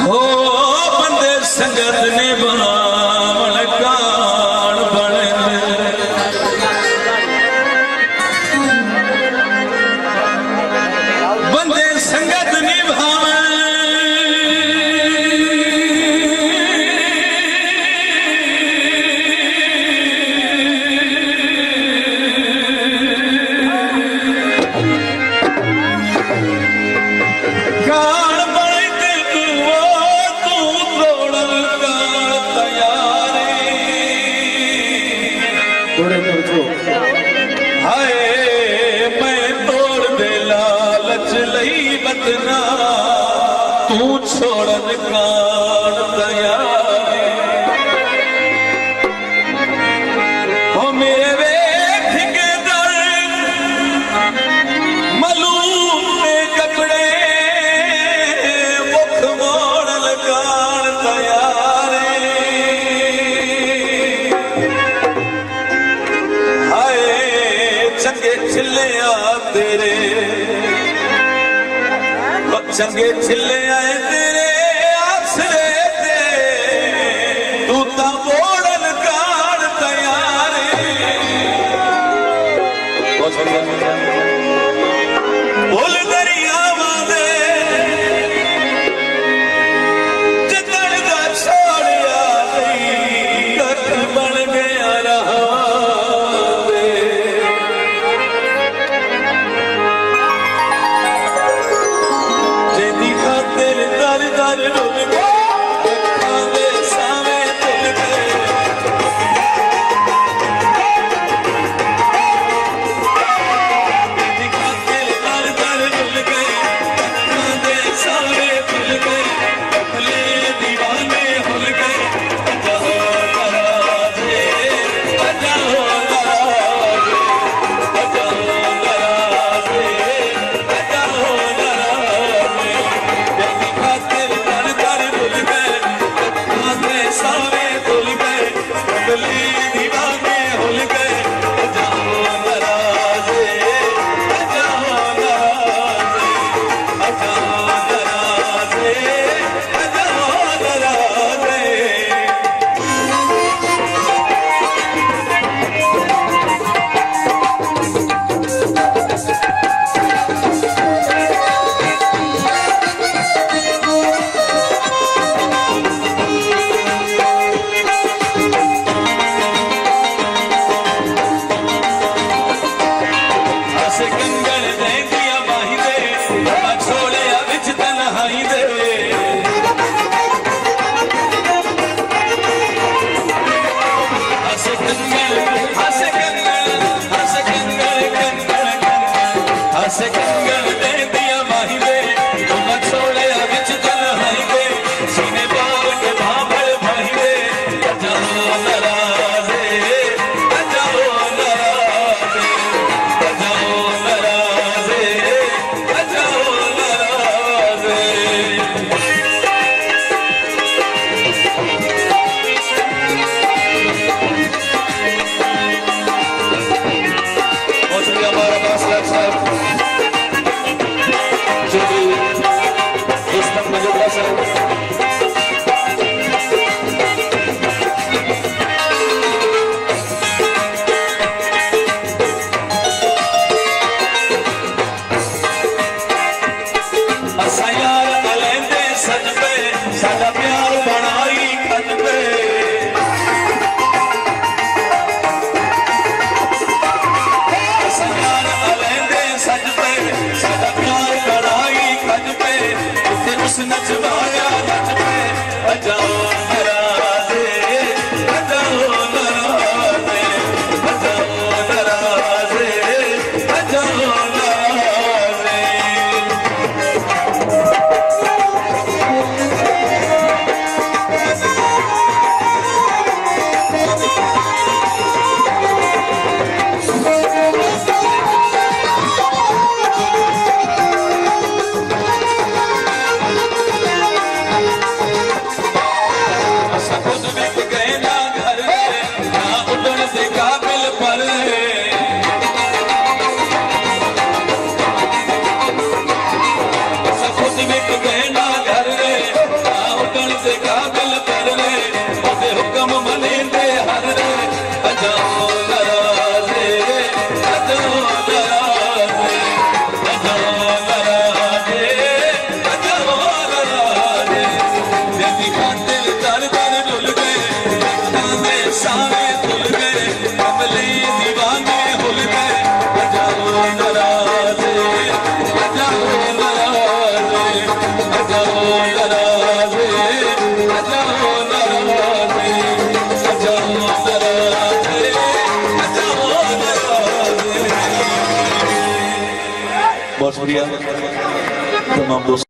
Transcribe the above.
हो बंदे संगत ने बनावण कान बने बंदे संगत निभावे हाय मैं तोड़ दे लालच लई बतना तू छोड़न कान तैयार हो मेरे वेख के दर मलूम ने कपड़े मुख मोड़न कान तैयार चंगे छिले तेरे चंगे छिले आए तेरे आसरे ते तू ता मोड़न कान तैयार बोल दरियावां दे जितन दा छोड़िया कट बन गया रहा शुक्रिया तमाम दोस्तों।